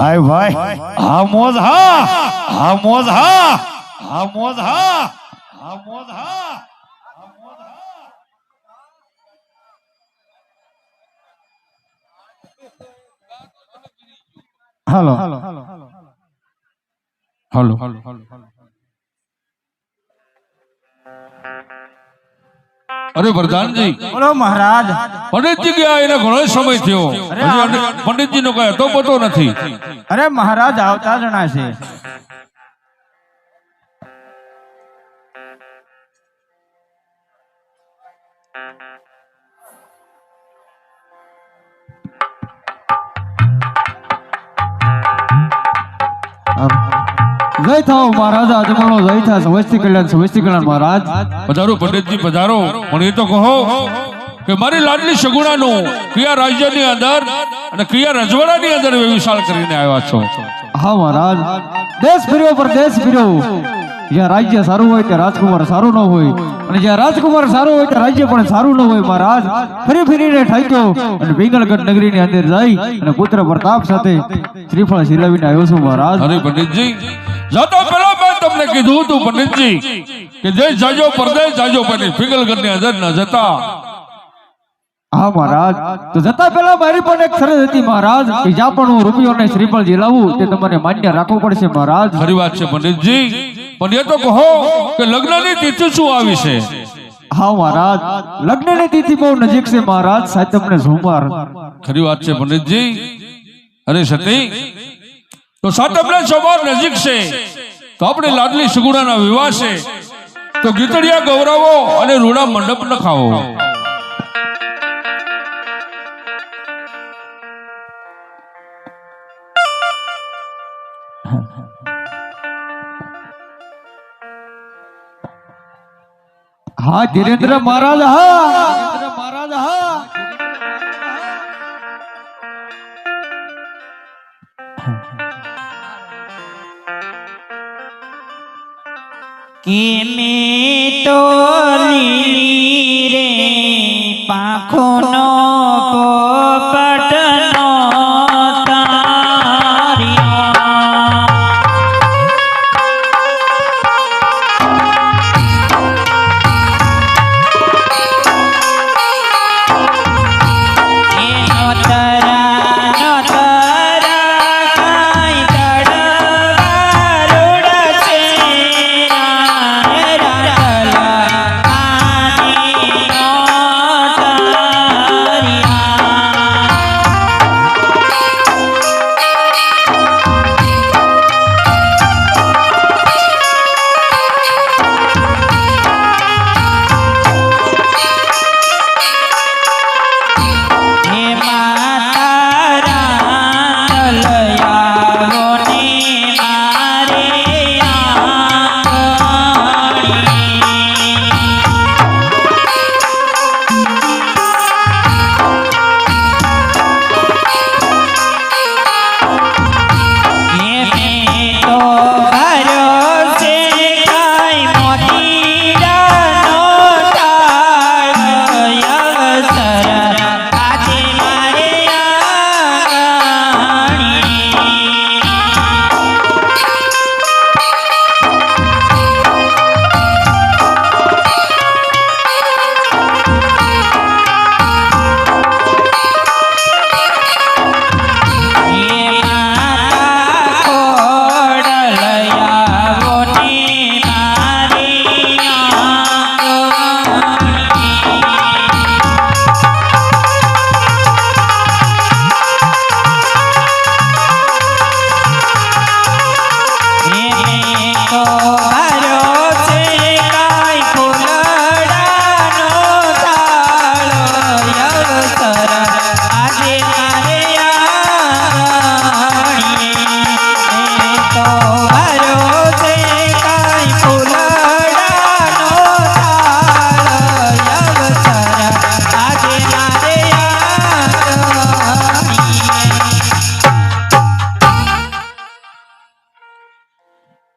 ભાઈ ભાઈ હા મોજ હા હા મોજ હા હા મોજ હા હા મોજ હા હાલો હાલો અરે પ્રધાનજી, બોલો મહારાજ. પંડિતજી ગયા એને ઘણો સમય થયો. પંડિતજી નો કઈ હતો પતો નથી. અરે મહારાજ આવતા જણા છે. જય થાવ મહારાજ આજમાનો જય થા સમસ્તી કલ્યાણ મહારાજ. પધારો પંડિતજી પધારો. પણ એ તો કહો કે મારી લાડલી સગુણાનું કયા રાજ્યની અંદર અને કયા રજવાડાની અંદર વિશાળ કરીને આવ્યા છો? હા મહારાજ, દેશ ફર્યો પરદેશ ફર્યો. જ્યાં રાજ્ય સારું હોય ત્યાં રાજકુમાર સારું ન હોય, અને જ્યાં રાજકુમાર સારું હોય ત્યાં રાજ્ય પણ સારું ન હોય. મહારાજ ફરી ફરીને ઠાક્યો અને પિંગલગઢ નગરીની અંદર જઈ અને પુત્ર પ્રતાપ સાથે શ્રીફળ સિલાવીને આવ્યો છું મહારાજ. અરે પંડિતજી, જાતા પહેલા મેં તમને કીધું હતું પંડિતજી કે દેશ જાજો પરદેશ જાજો પણ પિંગલગઢની અંદર ન જતા. હા મહારાજ, તો જતા પહેલા મારી પણ એક શરત હતી મહારાજ કે જ્યાં પણ હું રૂપિયો અને શ્રીફળ જીલાવું તે તમારે માન્ય રાખવું પડશે મહારાજ. ખરી વાત છે પંડિતજી, પણ એ તો કહો કે લગ્નની તિથિ શું આવી છે? હા મહારાજ, લગ્નની તિથિ બહુ નજીક છે મહારાજ, સાતમ ને સોમવાર. ખરી વાત છે પંડિતજી. અરે સતી, તો સાતમ ને સોમવાર નજીક છે તો આપણે લાડલી સગુણાના વિવાહ છે, તો ગીતડિયા ગૌરવો અને રૂડા મંડપ ન ખાવો. હા ધીરેન્દ્ર મહારાજ, હા મહારાજ, હા કેમે તો લીલી રે પાંખોનો પોપટનો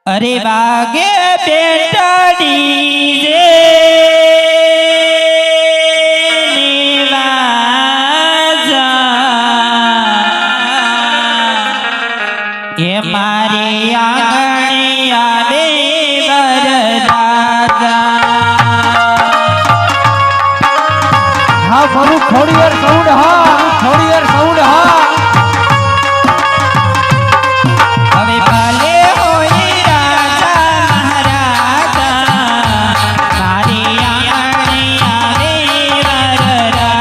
અરે વાગે પેટાડી રે થોડી વાર સાઉન્ડ હા થોડી વાર સાઉન્ડ હા હવે ભલે હોય રાજા મહારાજા મારી આંગણે આવે વરરાજા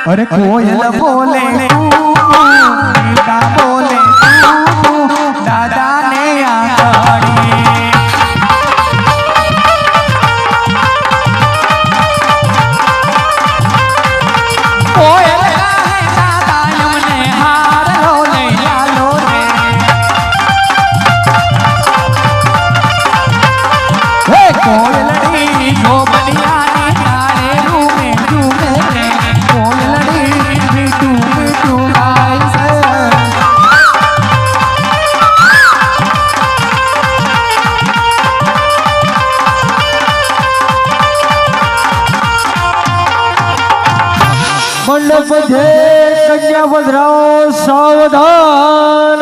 अरे कोयल बोले का बोले दादा ने आंगड़ी कोयल गाए दादा यमने हार लोले लालो रे हे कोयलड़ी जो बलिया ने तारे रूमे रूमे रे कोयलड़ी बिटू बिटू गाय से मंडप जे कन्या बधराओ सावधान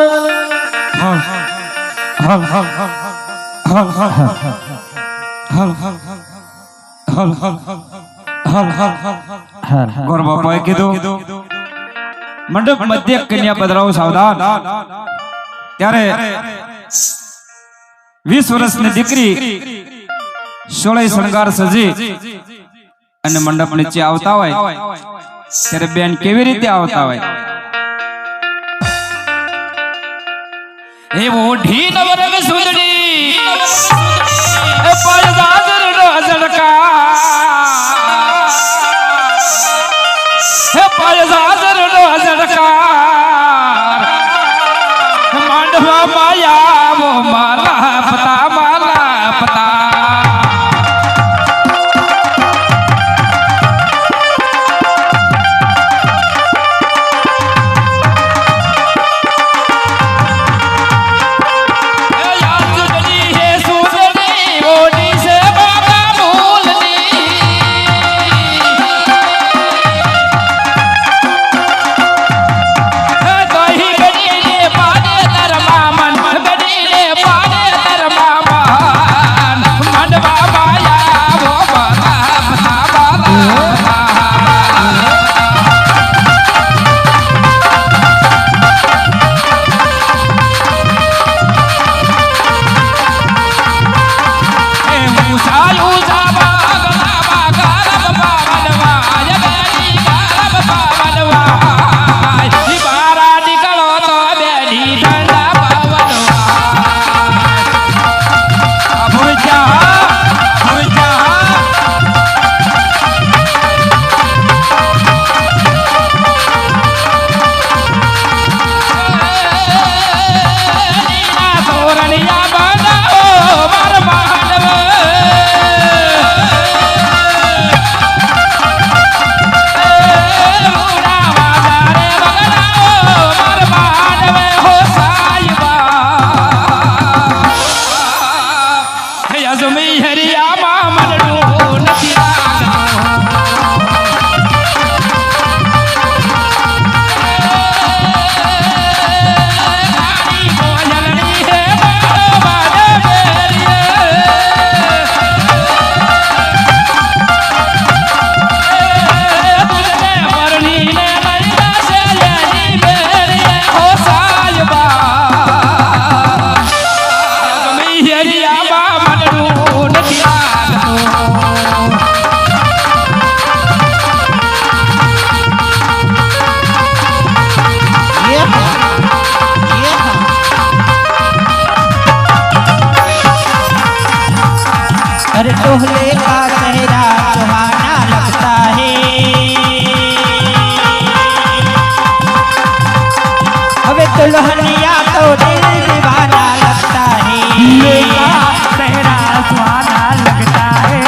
ગોર બાપાએ કીધું મંડપ મધ્ય કન્યા પધરાવો સાવધાન. ત્યારે 20 વર્ષની દીકરી 16 શણગાર સજી અને મંડપ નીચે આવતા હોય ત્યારે બેન કેવી રીતે આવતા હોય? એ ઓઢી નવરંગ સુંદરી એ પડદાદર નો ઝડકા હે પડદાદર નો ઝડકા માંડવા માયા વો માલા પતા માલા પતા अरे टोहले का चेहरा सुहाना लगता है अबे दुल्हनिया तो दिल दीवाना लगता है चेहरा सुहाना लगता है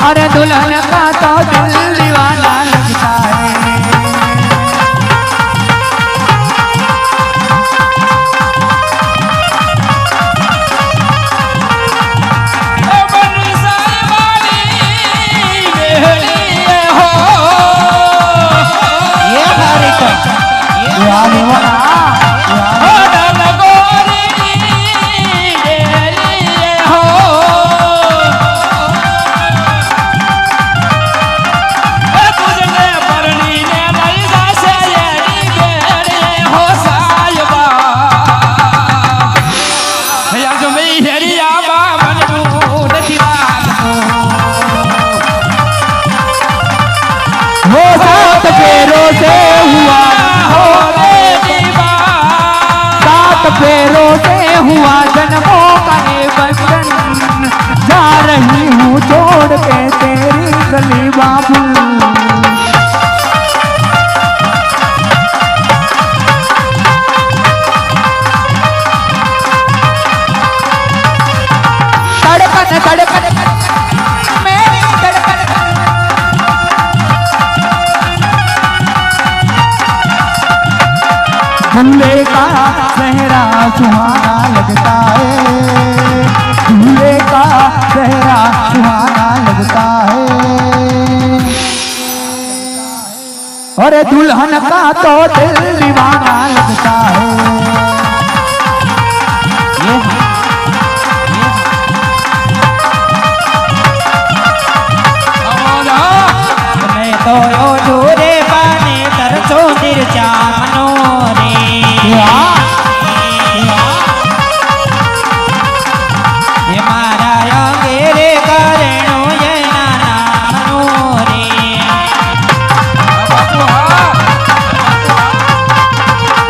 अरे दुल्हन का तो दिल दीवाना लगता है फेरों से हुआ जन्मों का ये बंधन जा रही हूँ छोड़ के तेरी गली बाबू धड़कन धड़कन मेरी धड़कन झूले का चेहरा सुहाना लगता है झूले का चेहरा सुहाना लगता है अरे दुल्हन का तो दिल दीवाना लगता है ये मैं तो यो झूरे पाने तरसो तिरछा मनोरे ये मारा अंगेरे करेणो ये नाना मनोरे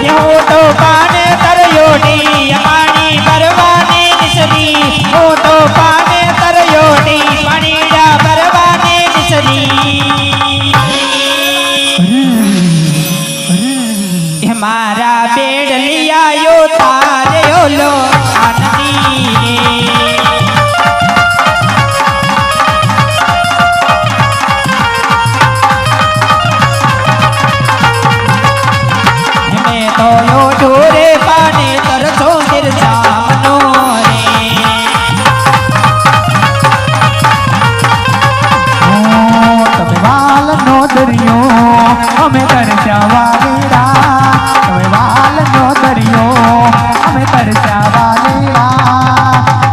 ये हो तो पाने तरयोटी ये पानी बरवाने निसरी हो तो पाने तरयोटी पानीड़ा बरवाने निसरी ये मारा बेड लिया यो तारे यो लो आनंदी मैं तो यो ढोरे पाने तरसो गिरजा मनोरे તમે વાલનો દરિયો અમે તરસ્યા વાલીડા તમે વાલનો દરિયો અમે તરસ્યા વાલીડા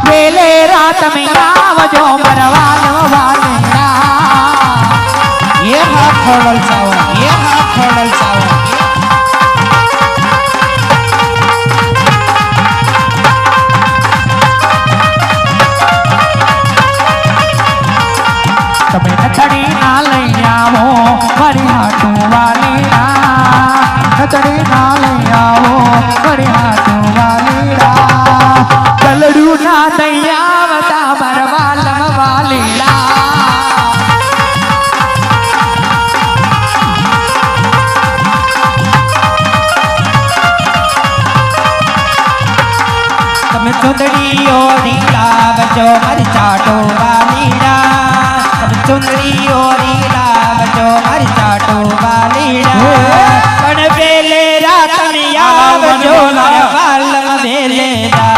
વેલે રાત મે આવજો મરવાનો વાલીડા ये हाथ खोड़ल चाव ये हाथ खोड़ल चाव તમે નથડી ના લઈ આવો મારી હાટું વાલીડા નથડી ના લઈ આવો મારી હાટું વાલીડા કલડું ના દઈ આવતા મરવાલમ વાલીડા તમે ચુંદડી ઓરી લાવજો મારી ચાટો વાલીડા તમે ચુંદડી ઓરી લાવજો મારી ચાટો વાલીડા પણ વેલે રાત મે આવજો મારા વાલમ વેલેડા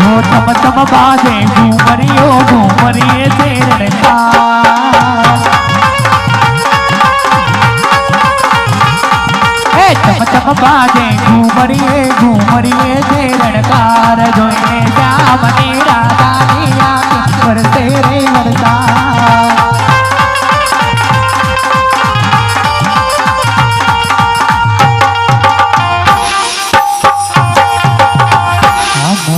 हो तम तम बाजे घूमरियो घूमरिए तेरे तम तम बाजे घूमरिए घूमरिए तेरे कार जोઈને શ્યામની રાધાની